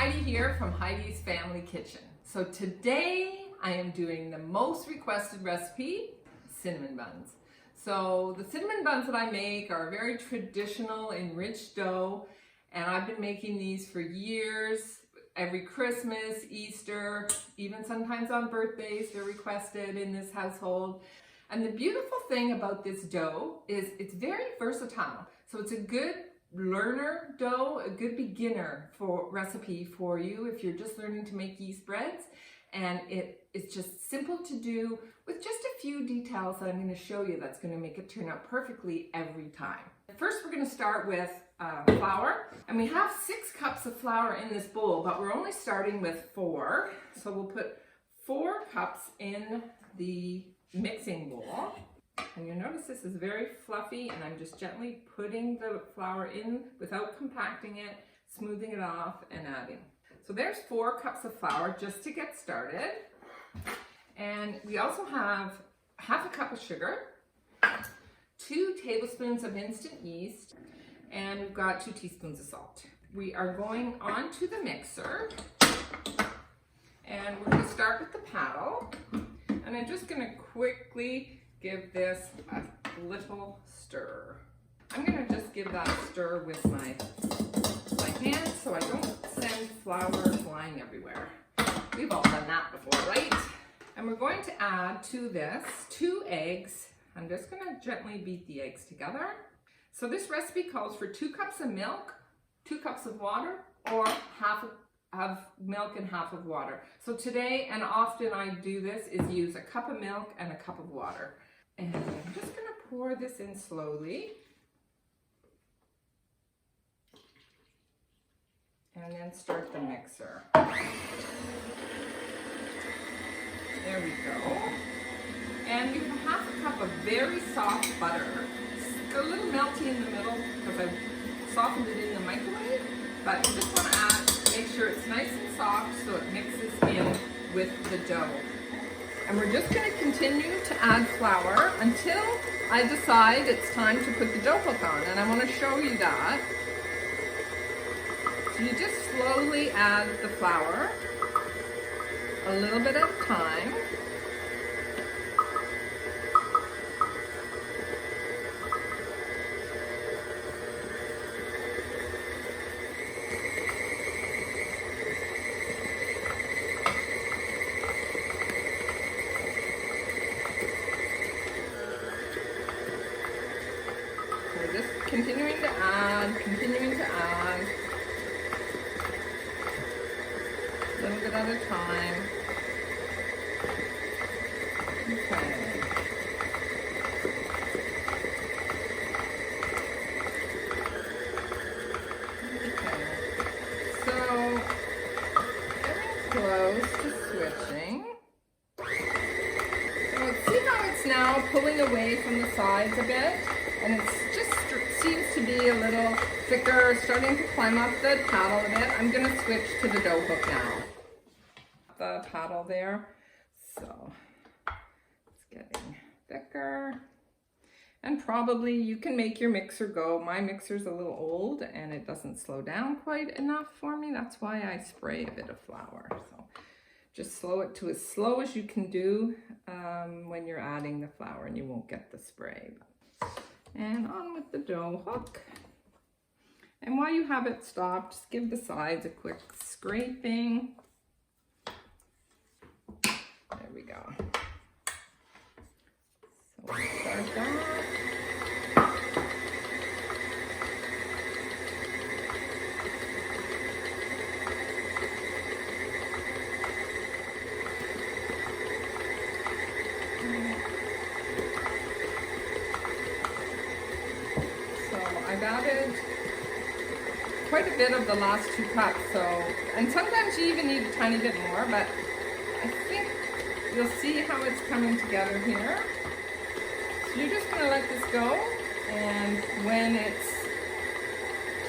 Heidi here from Heidi's Family Kitchen. So today I am doing the most requested recipe, cinnamon buns. So the cinnamon buns that I make are very traditional enriched dough, and I've been making these for years. Every Christmas, Easter, even sometimes on birthdays, they're requested in this household. And the beautiful thing about this dough is it's very versatile. So it's a good learner dough, a good beginner recipe for you if you're just learning to make yeast breads. And it's just simple to do with just a few details that I'm going to show you that's going to make it turn out perfectly every time. First, we're going to start with flour. And we have 6 cups of flour in this bowl, but we're only starting with 4. So we'll put 4 cups in the mixing bowl. And you'll notice this is very fluffy, and I'm just gently putting the flour in without compacting it, smoothing it off, and adding. So there's 4 cups of flour just to get started. And we also have half a cup of sugar, 2 tablespoons of instant yeast, and we've got 2 teaspoons of salt. We are going on to the mixer, and we're going to start with the paddle. And I'm just going to quickly give this a little stir. I'm going to just give that a stir with my hand so I don't send flour flying everywhere. We've all done that before, right? And we're going to add to this 2 eggs. I'm just going to gently beat the eggs together. So this recipe calls for 2 cups of milk, 2 cups of water, or half of milk and half of water. So today, and often I do this, is use a cup of milk and a cup of water. And I'm just going to pour this in slowly. And then start the mixer. There we go. And we have half a cup of very soft butter. It's a little melty in the middle because I softened it in the microwave. But you just want to add, make sure it's nice and soft so it mixes in with the dough. And we're just going to continue to add flour until I decide it's time to put the dough hook on. And I want to show you that. So you just slowly add the flour, a little bit at a time. We're just continuing to add, a little bit at a time. Okay. So, getting close to switching. So see how it's now pulling away from the sides a bit? And it's just seems to be a little thicker, starting to climb up the paddle a bit. I'm going to switch to the dough hook now. The paddle there. So it's getting thicker. And probably you can make your mixer go. My mixer's a little old and it doesn't slow down quite enough for me. That's why I spray a bit of flour. So just slow it to as slow as you can do when you're adding the flour, and you won't get the spray. And on with the dough hook. And while you have it stopped, just give the sides a quick scraping. There we go. So we'll start that. I've added quite a bit of the last 2 cups, and sometimes you even need a tiny bit more, but I think you'll see how it's coming together here. So you're just going to let this go, and when it's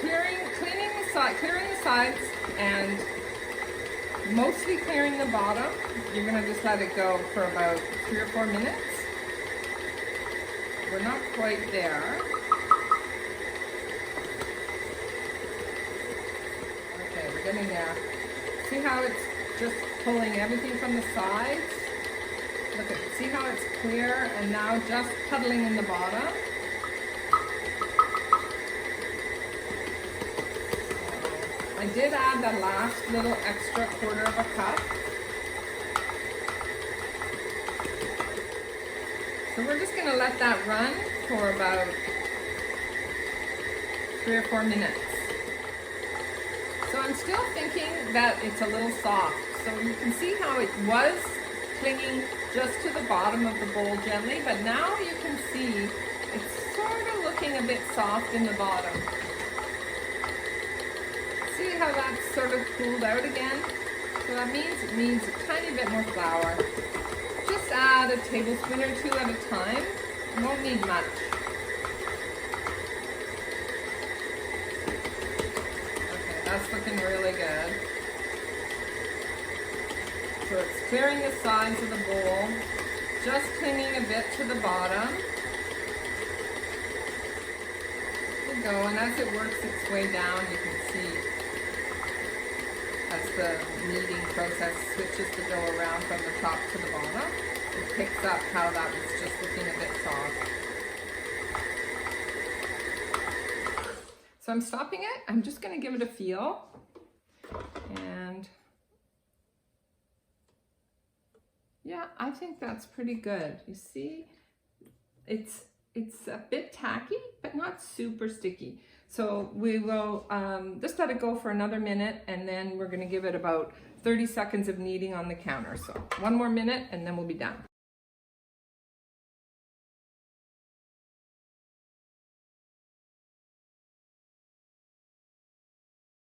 clearing the sides and mostly clearing the bottom, you're going to just let it go for about 3 or 4 minutes. We're not quite there. Okay, we're getting there. See how it's just pulling everything from the sides? Look at, see how it's clear and now just puddling in the bottom? I did add the last little extra quarter of a cup. So we're just gonna let that run for about 3 or 4 minutes. So I'm still thinking that it's a little soft. So you can see how it was clinging just to the bottom of the bowl gently, but now you can see it's sort of looking a bit soft in the bottom. See how that's sort of cooled out again? So that means it needs a tiny bit more flour. Just add a tablespoon or 2 at a time. You won't need much. Okay, that's looking really good. So it's clearing the sides of the bowl, just clinging a bit to the bottom. There you go, and as it works its way down, you can see as the kneading process switches the dough around from the top to the bottom, it picks up how that was just looking a bit soft. So I'm stopping it. I'm just going to give it a feel. And yeah, I think that's pretty good. You see, it's a bit tacky, but not super sticky. So we will just let it go for another minute, and then we're going to give it about 30 seconds of kneading on the counter. So 1 more minute and then we'll be done.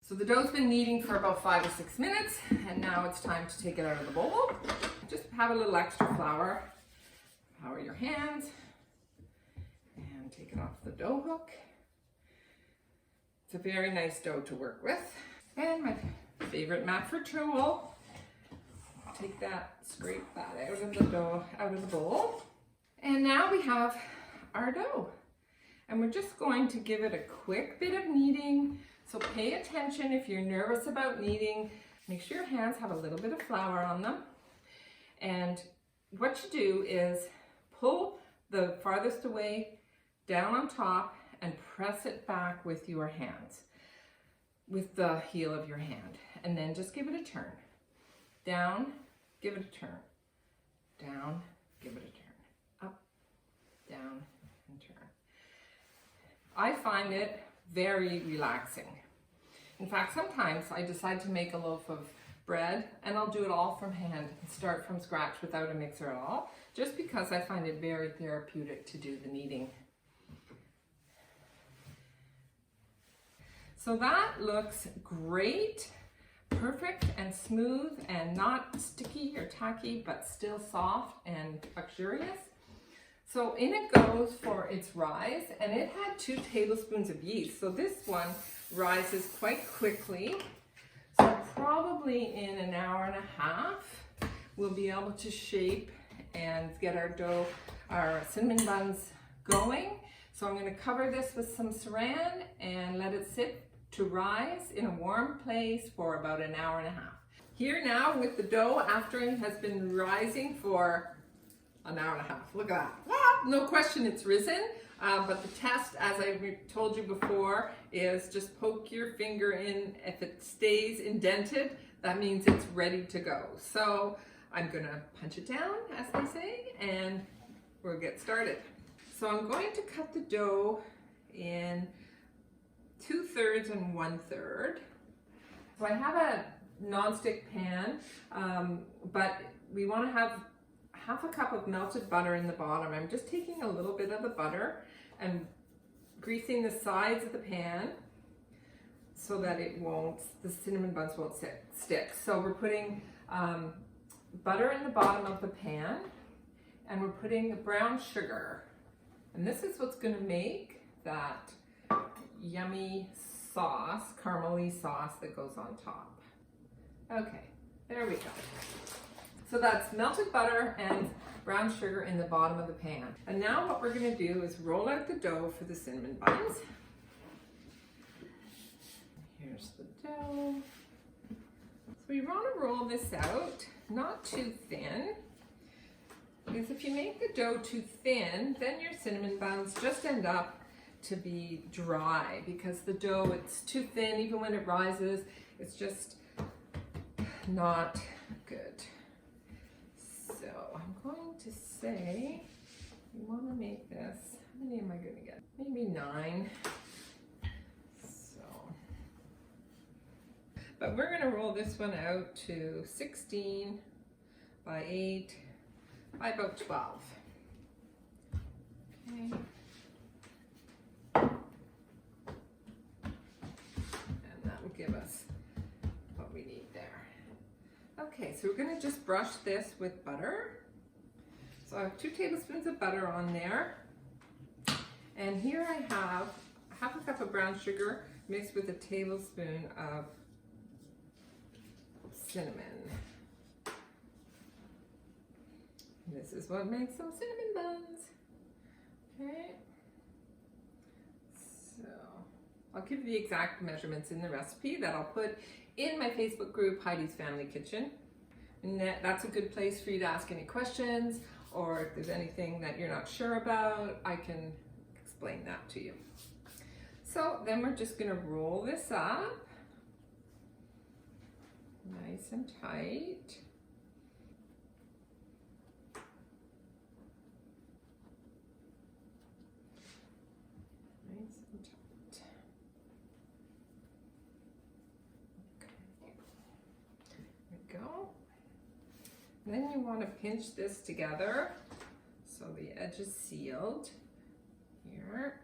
So the dough's been kneading for about 5 or 6 minutes, and now it's time to take it out of the bowl. Just have a little extra flour. Flour your hands and take it off the dough hook. It's a very nice dough to work with. And my favorite mat for tool. Take that, scrape that out of the dough, out of the bowl. And now we have our dough. And we're just going to give it a quick bit of kneading. So pay attention if you're nervous about kneading. Make sure your hands have a little bit of flour on them. And what you do is pull the farthest away down on top and press it back with your hands, with the heel of your hand. And then just give it a turn. Down, give it a turn. Down, give it a turn. Up, down, and turn. I find it very relaxing. In fact, sometimes I decide to make a loaf of bread and I'll do it all from hand and start from scratch without a mixer at all, just because I find it very therapeutic to do the kneading. So that looks great, perfect and smooth and not sticky or tacky, but still soft and luxurious. So in it goes for its rise, and it had 2 tablespoons of yeast. So this one rises quite quickly. So probably in an hour and a half, we'll be able to shape and get our dough, our cinnamon buns going. So I'm going to cover this with some saran and let it sit to rise in a warm place for about an hour and a half. Here now with the dough after it has been rising for an hour and a half. Look at that. Ah, no question it's risen. But the test, as I told you before, is just poke your finger in. If it stays indented, that means it's ready to go. So I'm gonna punch it down, as they say, and we'll get started. So I'm going to cut the dough in 2/3 and 1/3. So I have a non-stick pan, but we want to have half a cup of melted butter in the bottom. I'm just taking a little bit of the butter and greasing the sides of the pan so that the cinnamon buns won't stick. So we're putting butter in the bottom of the pan, and we're putting brown sugar. And this is what's gonna make that yummy sauce, caramely sauce that goes on top. Okay, there we go. So that's melted butter and brown sugar in the bottom of the pan. And now what we're gonna do is roll out the dough for the cinnamon buns. Here's the dough. So we want to roll this out, not too thin, because if you make the dough too thin, then your cinnamon buns just end up to be dry, because the dough, it's too thin. Even when it rises, it's just not good. So I'm going to say, you want to make this, how many am I going to get? Maybe 9. So, but we're going to roll this one out to 16 by 8 by about 12. Okay. And that will give us what we need there. Okay, so we're going to just brush this with butter. So I have 2 tablespoons of butter on there. And here I have half a cup of brown sugar mixed with a tablespoon of cinnamon. This is what makes some cinnamon buns. Okay. So I'll give you the exact measurements in the recipe that I'll put in my Facebook group, Heidi's Family Kitchen. And that's a good place for you to ask any questions, or if there's anything that you're not sure about, I can explain that to you. So then we're just going to roll this up nice and tight. Nice and tight. Okay. There we go. Then you want to pinch this together so the edge is sealed here.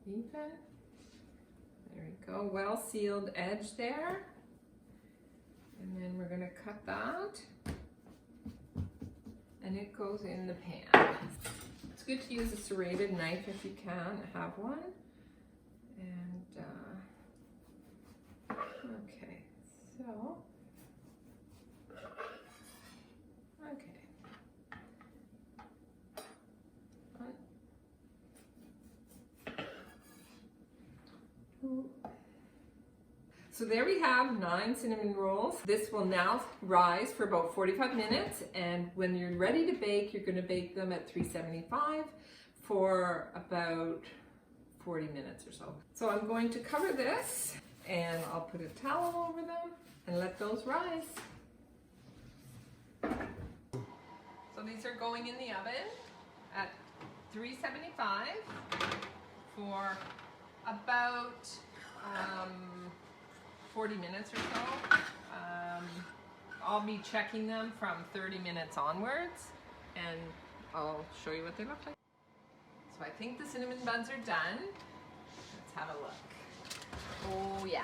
Even. There we go, well sealed edge there. And then we're going to cut that. And it goes in the pan. It's good to use a serrated knife if you can have one. And okay, so okay. So there we have 9 cinnamon rolls. This will now rise for about 45 minutes, and when you're ready to bake, you're going to bake them at 375 for about 40 minutes or so. So I'm going to cover this, and I'll put a towel over them and let those rise. So these are going in the oven at 375 for about 40 minutes or so. I'll be checking them from 30 minutes onwards, and I'll show you what they look like. So I think the cinnamon buns are done. Let's have a look. Oh yeah,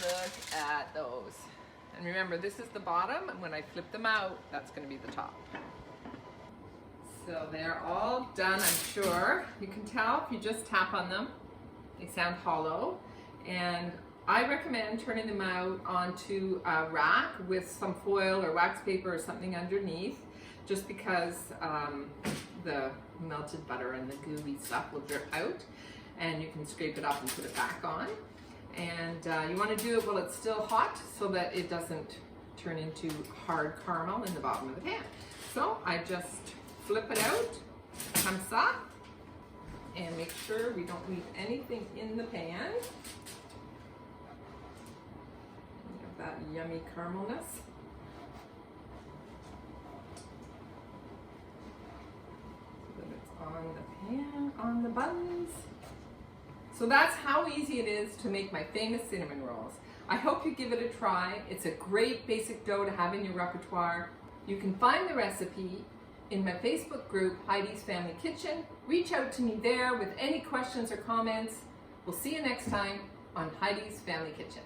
look at those. And remember, this is the bottom, and when I flip them out, that's going to be the top. So they're all done, I'm sure. You can tell if you just tap on them. They sound hollow, and I recommend turning them out onto a rack with some foil or wax paper or something underneath, just because the melted butter and the gooey stuff will drip out, and you can scrape it up and put it back on. And you want to do it while it's still hot so that it doesn't turn into hard caramel in the bottom of the pan. So I just flip it out, comme ça, and make sure we don't leave anything in the pan. That yummy caramelness. So that it's on the pan, on the buns. So that's how easy it is to make my famous cinnamon rolls. I hope you give it a try. It's a great basic dough to have in your repertoire. You can find the recipe in my Facebook group, Heidi's Family Kitchen. Reach out to me there with any questions or comments. We'll see you next time on Heidi's Family Kitchen.